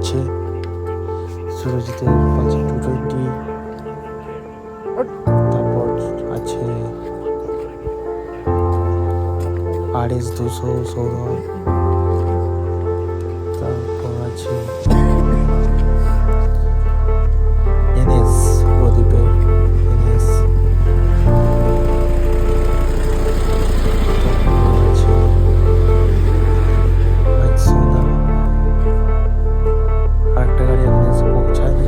আছে সুরজিতের 220, তারপর আছে RS 200 সৌরভ, তারপর আছে NS প্রদীপের NS, তারপর আছে সোনা, আরেকটা গাড়ি এখন এসে পৌঁছায়নি।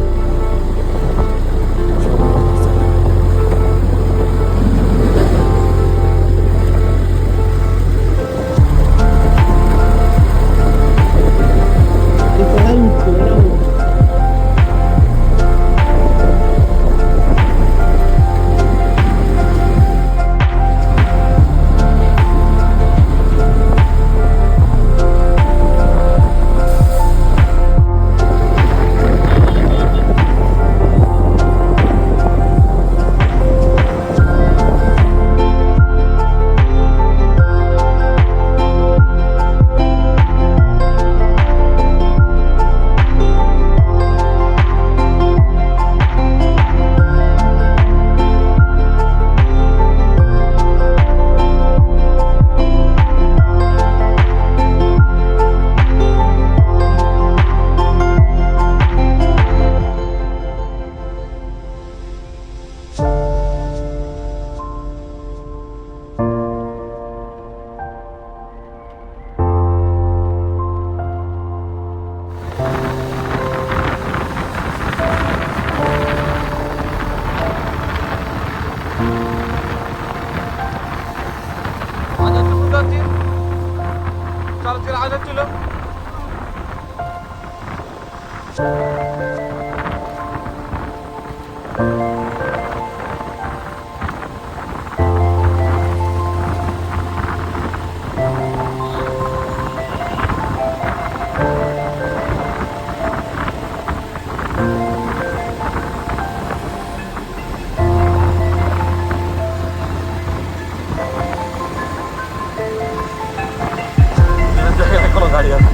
গাড়ি আছে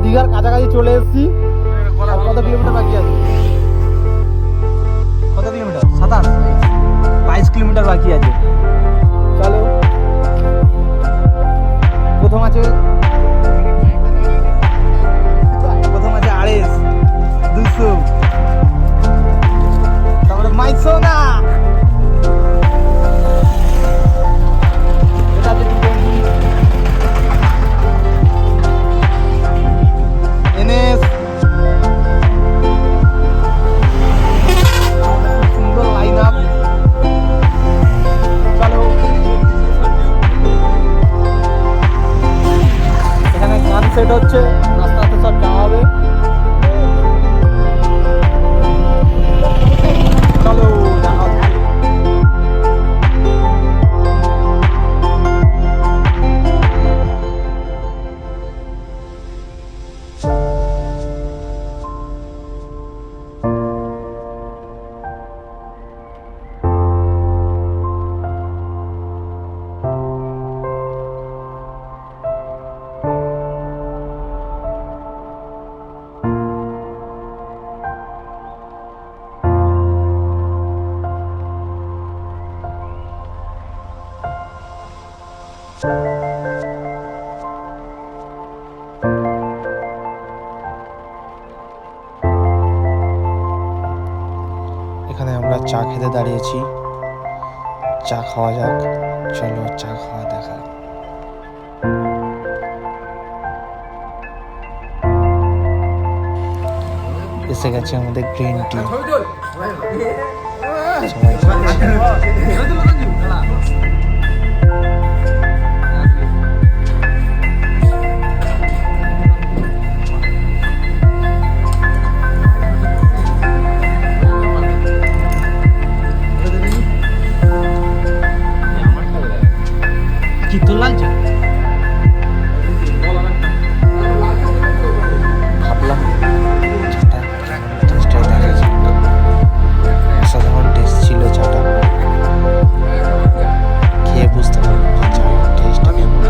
দীঘার কাছাকাছি চলে এসেছি। আর কত কিলোমিটার বাকি আছে? কত কিলোমিটার? 22 কিলোমিটার বাকি আছে। চলো, প্রথম আছে RS 200, তারপরে মাইসোনা, সব যাওয়া হবে। চলো দেখা হচ্ছে। এখানে আমরা চা খেতে দাঁড়িয়েছি, চা খাওয়া যাক। চলো চা খাওয়া দেখা। এসে গেছে আমাদের গ্রিন টি, সবাই খাচ্ছে। কি তো লাগছে? ভাবলাম চাটা টেস্টটাই দেখা যাক। অসাধারণ টেস্ট ছিল চাটা, খেয়ে বুঝতে পারবো চার টেস্টটা কেমন।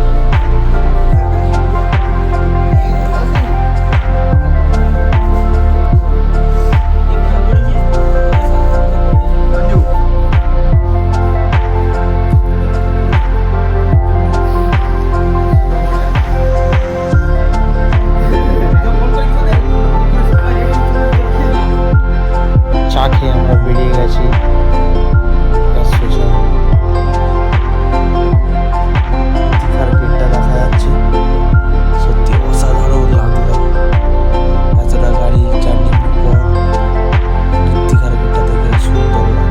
চা খেয়ে আমরা বেরিয়ে গেছি সোজা দীঘার গেটটা দেখা যাচ্ছে। সত্যি অসাধারণ লাগলো, এতটা গাড়ি জার্নির পর দীঘার গেটটা থেকে সুন্দর লাগলো।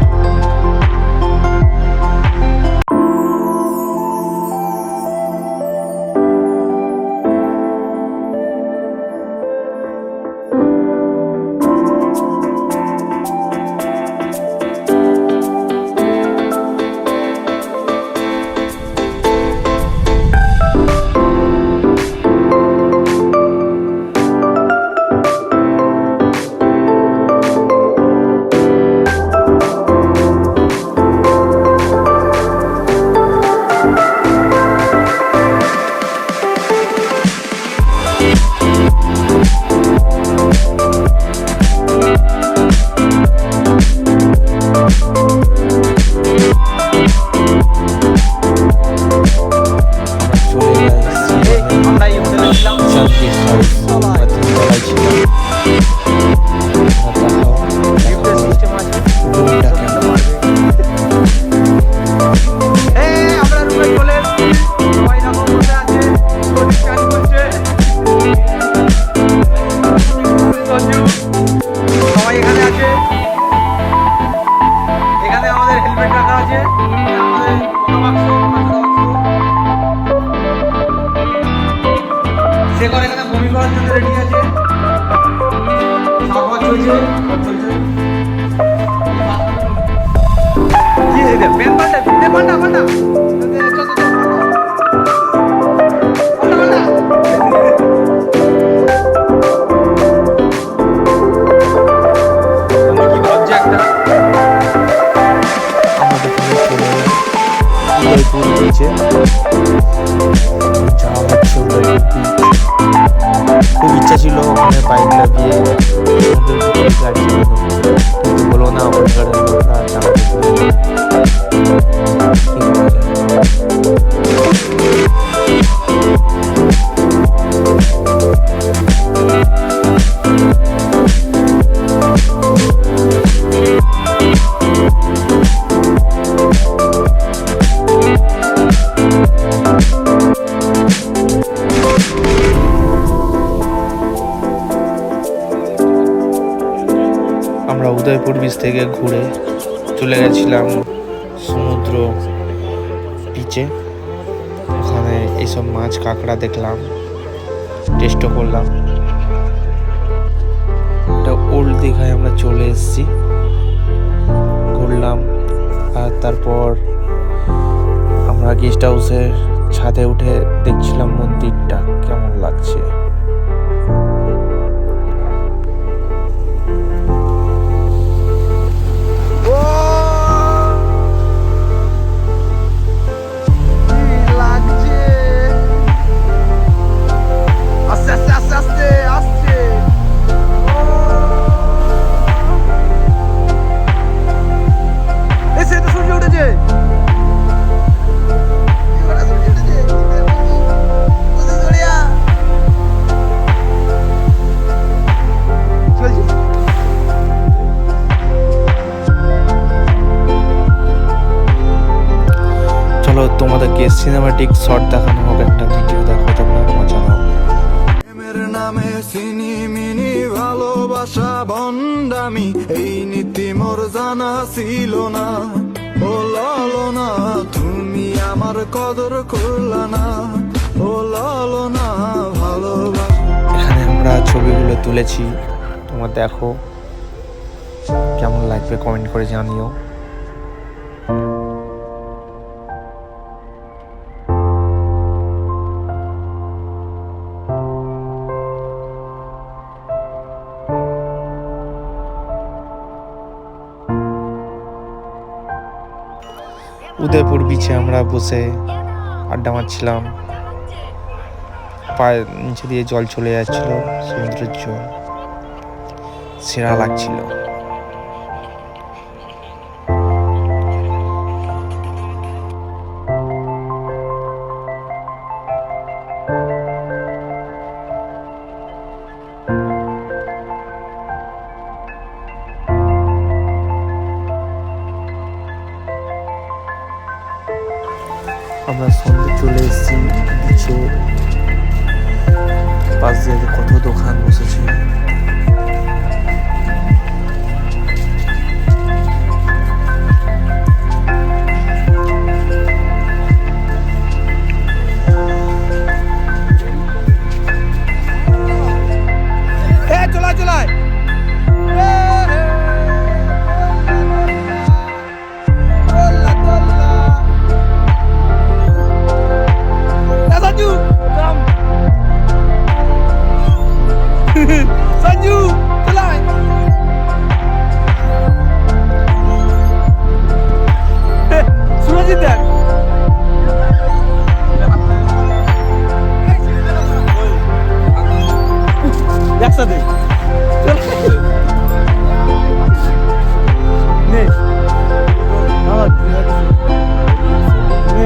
আমরা এই হোটেলে ছিলাম। লিফটের সিস্টেম আছে। আমরা রুমে চলে এসেছি। সবাই দেখো বসে আছে, প্রদীপ কাজ করছে। সঞ্জু, সবাই এখানে আছে। এখানে আমাদের হেলমেট রাখা আছে, আমাদের বাক্স, সে করে এখানে বমি করার জন্য রেডি আছে। খাওয়া চলছে, কি এটা পেন পাল্টা দে, পাল্টা পাল্টা উদয়পুর বিচে যাওয়া হচ্ছে। উদয়পুর বিচ খুব ইচ্ছা ছিল ওখানে বাইক লাগিয়ে সমুদ্রের ভিতরে গাড়ি চালানো, কিন্তু হলো না। ওখানকার লোকরা চালাতে শুরু করলো। কি করা যায়? আমরা উদয়পুর বিচ থেকে ঘুরে চলে গেছিলাম সমুদ্র বিচে। ওখানে এইসব মাছ কাঁকড়া দেখলাম, টেস্টও করলাম। এসেছি, ঘুরলাম। আর তারপর আমরা গেস্ট হাউসের ছাদে উঠে দেখছিলাম মন্দিরটা কেমন লাগছে। চলো তোমাদেরকে সিনেমাটিক শট দেখানো হোক, একটা ভিডিও দেখো, তোমরা মজা নাও। প্রেমের নামে সিনি মিনি ভালোবাসা বন্ডামি, এই নীতি মোর জানা ছিল না। ও লালনা তুমি আমার কদর করলা না, ও লালনা ভালোবাসা। এখানে আমরা ছবিগুলো তুলেছি, তোমরা দেখো কেমন লাগবে কমেন্ট করে জানিও। উদয়পুর বিচে আমরা বসে আড্ডা মারছিলাম, পায়ের নিচে দিয়ে জল চলে যাচ্ছিল, সমুদ্রের জল সেরা লাগছিল। আমরা সন্ধ্যে চলে এসেছি বিচে, পাশ দিয়ে কত দোকান বসেছে। Sanju, चलाए। सूरज इधर। একসাথে চল নে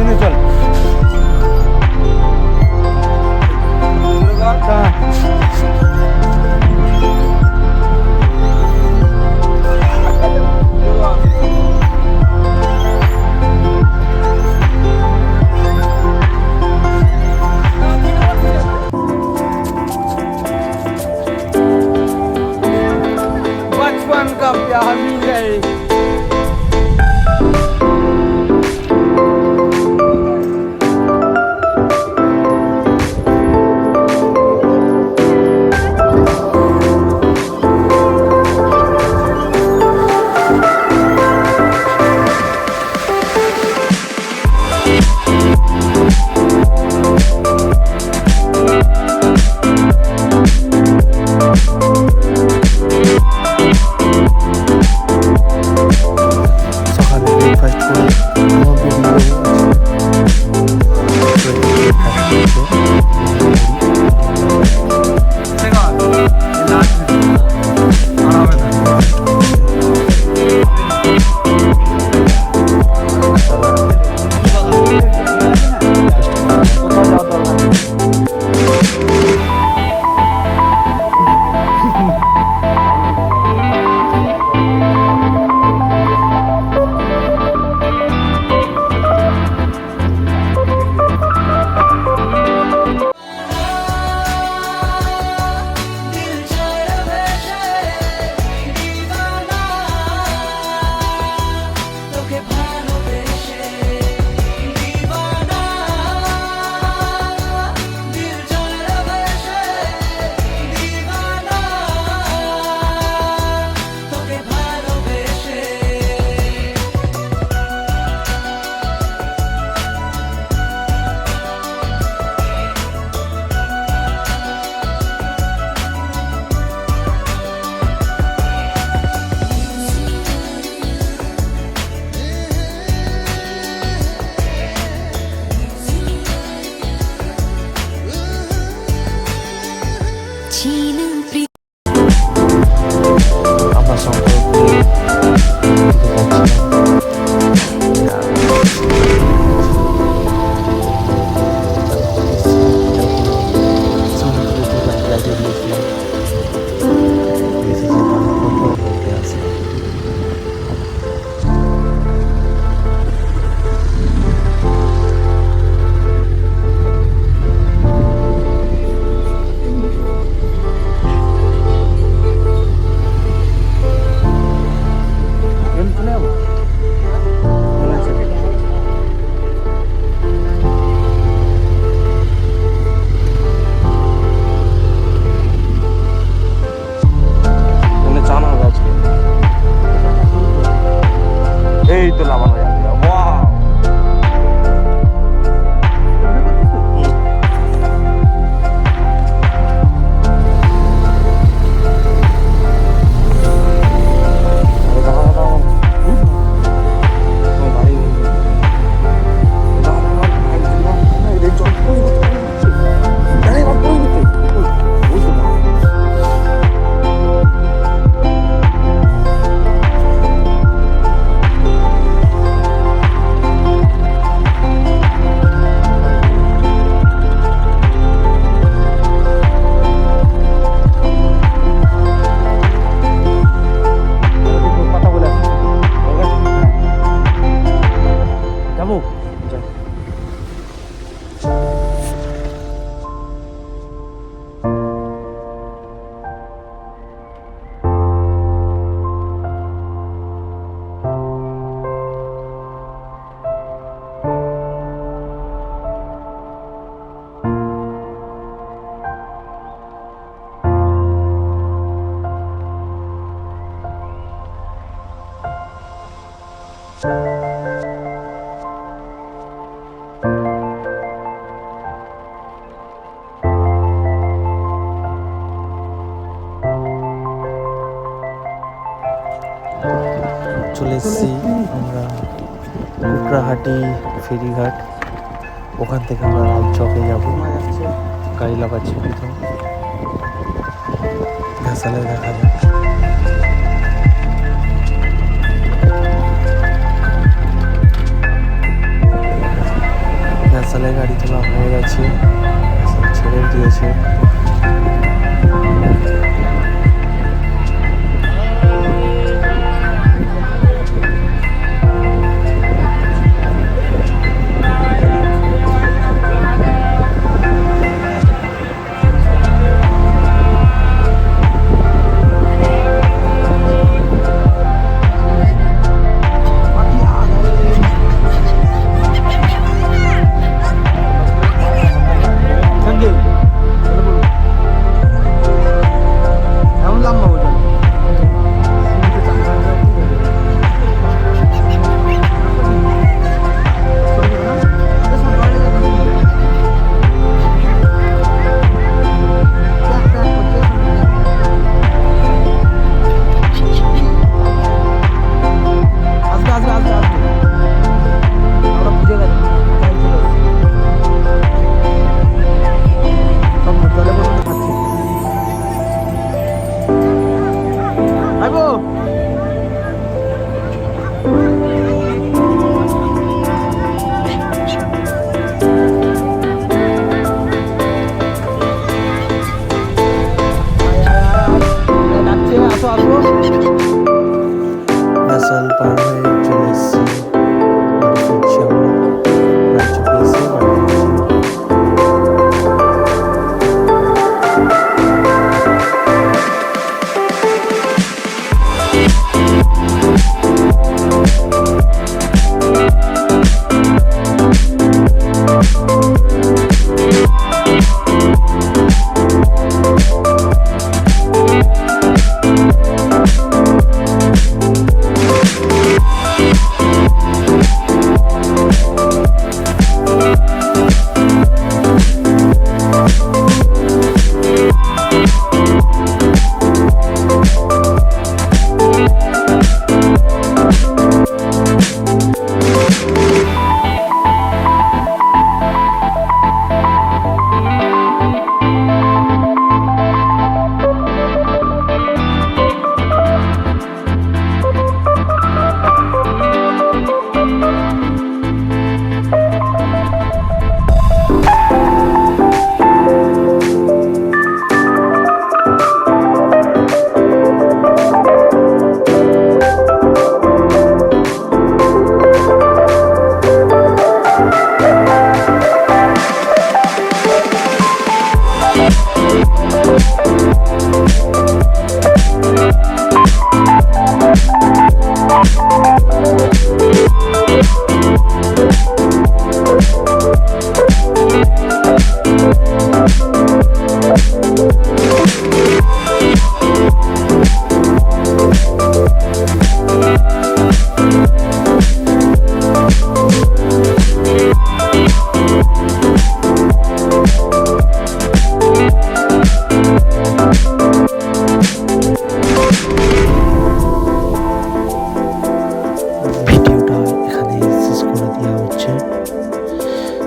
নে চল बचपन का प्यार मिल गए। প্রাচীন আমরা শঙ্করপুরে দিকে যাচ্ছিলাম। সমুদ্রে থেকে ফ্লাইটে গিয়েছিলাম। এসেছি কোথাও ঘুরতে আসি। ট্রেন চলে যাবো তাহলে চানো হবে আজকে। এই তো লাগানো যাবে। ওয়াও! কথা বলে আসছি যাবো চলে এসেছি আমরা কুকরাহাটি ফেরিঘাট। ওখান থেকে আমরা রাজচকে যাবো। গাড়ি লাগাচ্ছি প্রথম ঘাসালে দেখা যাক। ঘাসালে গাড়ি তোলা হয়ে গেছে, ঘাসাল ছেড়ে দিয়েছে। ঘাসাল পার হয়ে চলে এসেছি। বাড়ি ফিরছি আমরা। রাজচকে এসে বাড়ি ফিরছি।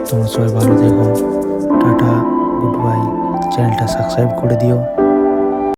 তোমরা সবাই ভালো থেকো। Tata, good bye. চ্যানেলটা সাবস্ক্রাইব করে দিও।